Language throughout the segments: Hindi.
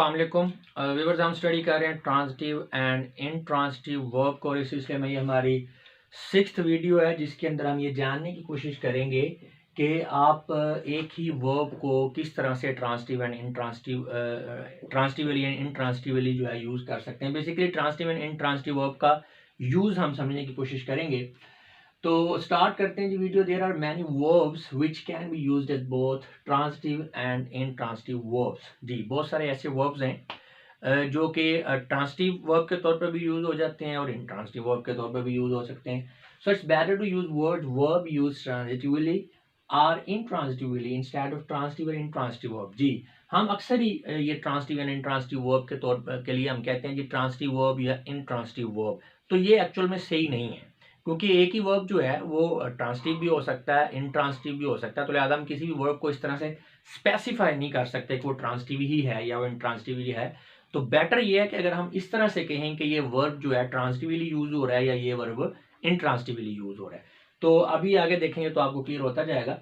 अस्सलाम वालेकुम व्यूअर्स। हम स्टडी कर रहे हैं ट्रांजिटिव एंड इंट्रांजिटिव वर्ब और इस सिलसिले में ये हमारी 6th वीडियो है जिसके अंदर हम ये जानने की कोशिश करेंगे कि आप एक ही वर्ब को किस तरह से transitive and transitively and intransitively जो है यूज़ कर सकते हैं। Basically transitive and intransitive verb का यूज़ हम समझने की कोशिश करेंगे। तो स्टार्ट करते हैं जी video. There are many verbs which can be used as both transitive and intransitive verbs. जी बहुत सारे ऐसे वर्ब्स हैं जो कि ट्रांजिटिव वर्ब के तौर पर भी यूज हो जाते हैं और इंट्रांजिटिव वर्ब के तौर पर भी यूज हो सकते हैं। So it's better to use verb use transitively or intransitively instead of transitive and intransitive verb. जी हम अक्सर ही ये ट्रांजिटिव एंड इंट्रांजिटिव वर्ब के तौर पर के लिए हम कहते हैं जी ट्रांजिटिव वर्ब या इंट्रांजिटिव वर्ब। तो ये एक्चुअल में सही नहीं है क्योंकि एक ही वर्ब जो है वो ट्रांजिटिव भी हो सकता है, इंट्रांजिटिव भी हो सकता है। तो लिहाजा हम किसी भी वर्ब को इस तरह से स्पेसिफाई नहीं कर सकते कि वो ट्रांजिटिव ही है या वो इंट्रांजिटिव ही है। तो बेटर ये है कि अगर हम इस तरह से कहें कि ये वर्ब जो है ट्रांजिटिवली यूज हो रहा है या ये वर्ब इंट्रांजिटिवली यूज हो रहा है, तो अभी आगे देखेंगे तो आपको क्लियर होता जाएगा।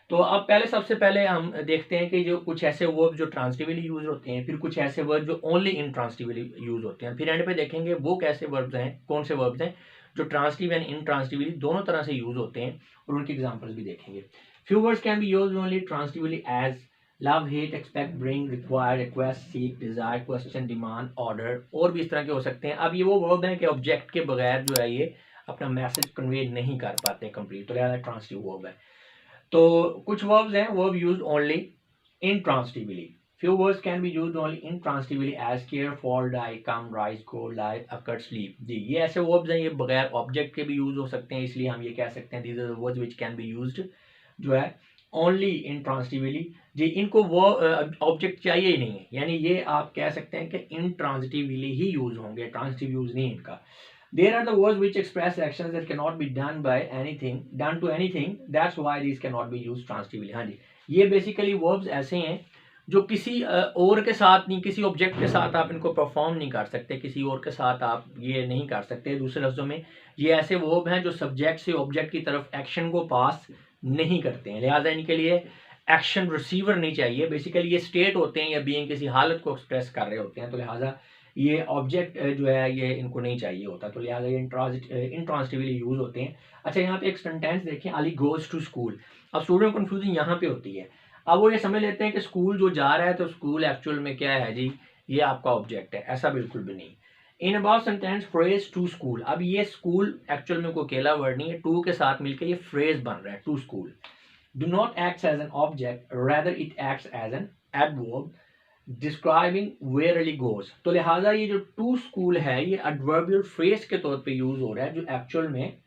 तो अब सबसे पहले हम देखते हैं कि जो कुछ ऐसे वर्ब जो ट्रांजिटिवली यूज होते हैं, फिर कुछ ऐसे वर्ब जो ओनली इंट्रांजिटिवली यूज होते हैं, फिर एंड पे देखेंगे वो कैसे वर्ब्स हैं, कौन से वर्ब्स हैं जो ट्रांजिटिव एंड इंट्रांजिटिवली दोनों तरह से यूज होते हैं और उनकी एग्जांपल्स भी देखेंगे। Few words can be used only transitively as love, hate, expect, bring, require, request, seek, desire, question, demand, order और भी इस तरह के हो सकते हैं। अब ये वो वर्ब हैं कि ऑब्जेक्ट के बगैर जो है ये अपना मैसेज कन्वे नहीं कर पाते कंप्लीट, तो लिहाजा ट्रांजिटिव वर्ब है। तो कुछ वर्ब्स हैं verb used only intransitively. Few words can be used only intransitively as care, fall, die, come, rise, go, lie, occur, sleep. जी ये ऐसे वर्ब्स हैं, ये बगैर ऑब्जेक्ट के भी यूज हो सकते हैं, इसलिए हम ये कह सकते हैं these are the words which can be used जो है ओनली intransitively। जी इनको वो ऑब्जेक्ट चाहिए ही नहीं है, यानी ये आप कह सकते हैं कि intransitively ही यूज होंगे, ट्रांजिटिव यूज नहीं इनका। There are the words which express actions that cannot be done to anything. That's why these cannot be used transitively. हाँ जी, ये बेसिकली वर्ब्स ऐसे हैं जो किसी और के साथ नहीं, किसी ऑब्जेक्ट के साथ आप इनको परफॉर्म नहीं कर सकते, किसी और के साथ आप ये नहीं कर सकते। दूसरे लफ्जों में ये ऐसे वर्ब हैं जो सब्जेक्ट से ऑब्जेक्ट की तरफ एक्शन को पास नहीं करते हैं, लिहाजा इनके लिए एक्शन रिसीवर नहीं चाहिए। बेसिकली ये स्टेट होते हैं या बीइंग किसी हालत को एक्सप्रेस कर रहे होते हैं, तो लिहाजा ये ऑब्जेक्ट जो है ये इनको नहीं चाहिए होता, तो लिहाजा ये इंट्रांजिटिवली यूज होते हैं। अच्छा यहाँ पे एक सेंटेंस देखें, अली गोज टू स्कूल। अब स्टूडेंट कंफ्यूजन यहाँ पे होती है, अब वो ये समझ लेते हैं कि स्कूल जो जा रहा है तो स्कूल एक्चुअल में क्या है जी, ये आपका ऑब्जेक्ट है, ऐसा बिल्कुल भी नहीं। In about sentence phrase to school, अब ये स्कूल एक्चुअल में कोई अकेला वर्ड नहीं है, टू के साथ मिलकर ये फ्रेज बन रहा है, to school. Do not act as an object, rather it acts as an adverb describing where Ali goes. तो लिहाजा ये जो टू स्कूल है ये एडवर्बियल फ्रेज के तौर पे यूज हो रहा है, जो एक्चुअल में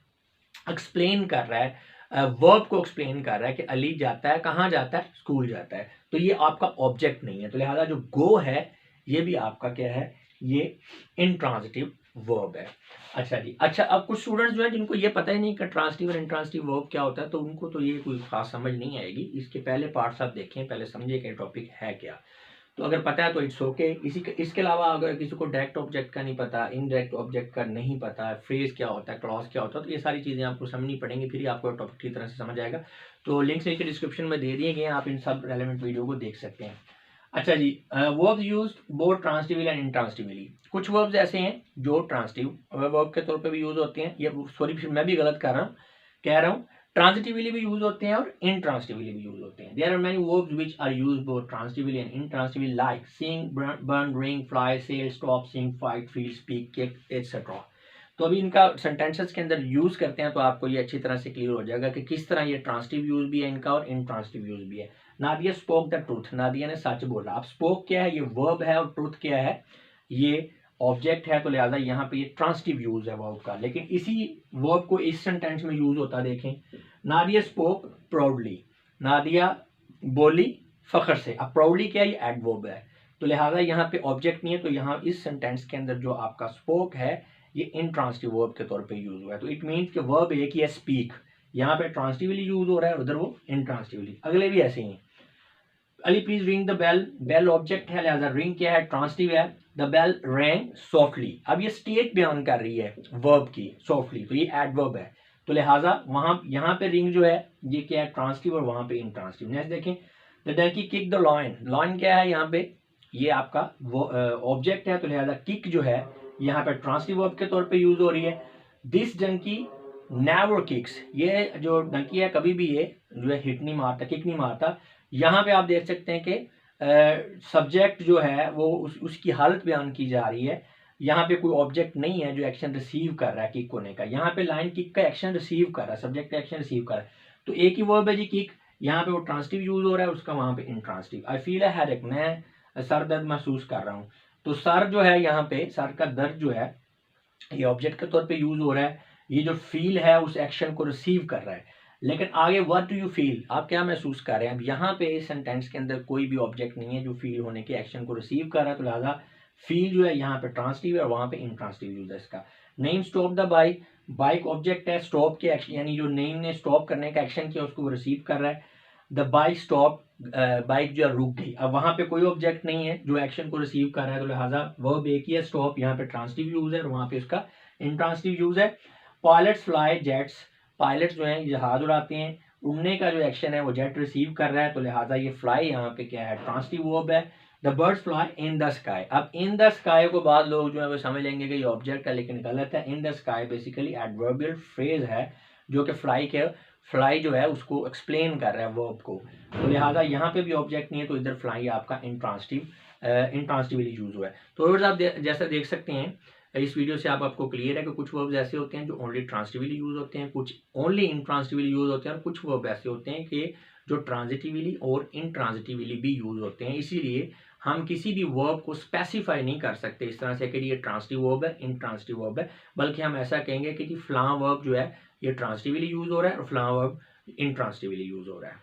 एक्सप्लेन कर रहा है, वर्ब को एक्सप्लेन कर रहा है कि अली जाता है, कहाँ जाता है, स्कूल जाता है। तो ये आपका ऑब्जेक्ट नहीं है, तो लिहाजा जो गो है ये भी आपका क्या है, ये इंट्रांजिटिव वर्ब है। अच्छा जी, अच्छा अब कुछ स्टूडेंट्स जो है जिनको ये पता ही नहीं कि ट्रांजिटिव और इंट्रांजिटिव वर्ब क्या होता है, तो उनको तो ये कोई खास समझ नहीं आएगी। इसके पहले पार्ट्स आप देखें, पहले समझिए कि टॉपिक है क्या। तो अगर पता है तो इट्स ओके। इसके अलावा अगर किसी को डायरेक्ट ऑब्जेक्ट का नहीं पता, इनडायरेक्ट ऑब्जेक्ट का नहीं पता, फ्रेज क्या होता है, क्लॉज क्या होता है, तो ये सारी चीज़ें आपको समझनी पड़ेंगी, फिर ही आपको टॉपिक की तरह से समझ आएगा। तो लिंक्स नीचे डिस्क्रिप्शन में दे दिए गए हैं, आप इन सब रेलेवेंट वीडियो को देख सकते हैं। अच्छा जी, verbs used both transitively and intransitively. कुछ वर्ब्स ऐसे हैं जो ट्रांजिटिव वर्ब के तौर पे भी यूज होते हैं, ये सॉरी फिर मैं भी गलत कह रहा हूँ, ट्रांजिटिवली भी यूज होते हैं और इंट्रांजिटिवली भी यूज होते हैं। There are many verbs which are used both transitively and intransitively like sing, burn, ring, fly, sell, stop, sing, fight, feel, speak, kick etcetera. तो अभी इनका सेंटेंसेस के अंदर यूज करते हैं तो आपको ये अच्छी तरह से क्लियर हो जाएगा कि किस तरह ये ट्रांजिटिव यूज भी है इनका और इंट्रांजिटिव यूज भी है। Nadia spoke the truth, Nadia ने सच बोला। अब स्पोक क्या है, ये वर्ब है, और ट्रूथ क्या है, ये ऑब्जेक्ट है, तो लिहाजा यहाँ पे ये ट्रांजिटिव यूज है वर्ब का। लेकिन इसी वर्ब को इस सेंटेंस में यूज होता देखें, नादिया स्पोक प्राउडली, नादिया बोली फखर से। अब प्राउडली क्या है, ये एडवर्ब है, तो लिहाजा यहाँ पे ऑब्जेक्ट नहीं है, तो यहाँ इस सेंटेंस के अंदर जो आपका स्पोक है ये इंट्रांजिटिव वर्ब के तौर पे यूज हुआ है। तो इट मीन्स कि वर्ब एक ही है स्पीक, यहाँ पे ट्रांजिटिवली यूज हो रहा है, उधर वो इंट्रांजिटिवली। अगले भी ऐसे ही, Ali please ring the bell, bell object है, लिहाजा रिंग क्या है, ट्रांजिटिव है। द बेल रैंग सॉफ्टली, अब ये स्टेट बयान कर रही है वर्ब की, सॉफ्टली, तो ये एडवर्ब है, तो लिहाजा वहां यहाँ पे रिंग जो है ये क्या है, ट्रांजिटिव, और वहां पे इंट्रांजिटिव। नेक्स्ट देखें, the donkey kick the lion, lion क्या है यहाँ पे, ये आपका वो ऑब्जेक्ट है, तो लिहाजा किक जो है यहाँ पे ट्रांसिटिव वर्ब के तौर पे यूज हो रही है। दिस डंकी नेवर किक्स, ये जो डंकी है कभी भी ये जो है हिट नहीं मारता, किक नहीं मारता। यहाँ पे आप देख सकते हैं कि सब्जेक्ट जो है वो उसकी हालत बयान की जा रही है। यहाँ पे कोई ऑब्जेक्ट नहीं है जो एक्शन रिसीव कर रहा है किक होने का। यहाँ पे लाइन किक का एक्शन रिसीव कर रहा है, सब्जेक्ट एक्शन रिसीव कर रहा है, तो एक ही वर्ब है जी किक। यहाँ पे वो ट्रांसिटिव यूज हो रहा है, उसका वहां पे intransitive. I feel a headache, मैं सर दर्द महसूस कर रहा हूँ। तो सर जो है यहाँ पे सर का दर्द जो है ये ऑब्जेक्ट के तौर पे यूज हो रहा है। ये जो फील है उस एक्शन को रिसीव कर रहा है। लेकिन आगे व्हाट डू यू फील, आप क्या महसूस कर रहे हैं। अब यहाँ पे इस सेंटेंस के अंदर कोई भी ऑब्जेक्ट नहीं है जो फील होने के एक्शन को रिसीव कर रहा है, तो लिहाजा फील जो है यहाँ पे ट्रांसिटिव है और वहां पे इंट्रांसिटिव यूज है इसका। Name stop the bike, bike object है, स्टॉप के एक्शन यानी जो नेम ने स्टॉप करने का एक्शन किया उसको वो रिसीव कर रहा है। द बाइक स्टॉप, बाइक जो है रुक गई। अब वहां पे कोई ऑब्जेक्ट नहीं है जो एक्शन को रिसीव कर रहा है, तो लिहाजा वर्ब एक ही है स्टॉप, यहाँ पे ट्रांसिटिव यूज है और वहां पे उसका इंट्रांसिटिव यूज है। पायलट्स फ्लाई जेट्स, पायलट जो है जहाज उड़ाते हैं, उड़ने का जो एक्शन है वो जेट रिसीव कर रहा है, तो लिहाजा ये फ्लाई यहाँ पे क्या है ट्रांसिटिव वर्ब है। The birds fly in the sky, अब इन द स्काई को बाद लोग जो है वो समझ लेंगे कि ये ऑब्जेक्ट है, लेकिन गलत है। In the sky basically adverbial phrase है जो कि फ्लाई जो है उसको एक्सप्लेन कर रहा है वर्ब को, तो लिहाजा यहाँ पे भी ऑब्जेक्ट नहीं है, तो इधर फ्लाई आपका इंट्रांसिटिवली यूज हुआ है। तो आप जैसा देख सकते हैं इस वीडियो से आपको क्लियर है कि कुछ वर्ब्स ऐसे होते हैं जो ओनली ट्रांसिटिवली यूज होते हैं, कुछ ओनली इंट्रांसिटिवली यूज होते हैं, और कुछ वर्ब ऐसे होते हैं कि जो ट्रांजिटिवली और इंट्रांजिटिवली भी यूज होते हैं। इसीलिए हम किसी भी वर्ब को स्पेसिफाई नहीं कर सकते इस तरह से कि ये ट्रांसिटिव वर्ब है, इंट्रांसिटिव वर्ब है, बल्कि हम ऐसा कहेंगे कि फलां वर्ब जो है ये ट्रांसिटिवली यूज हो रहा है और फलां वर्ब इंट्रांसिटिवली यूज हो रहा है।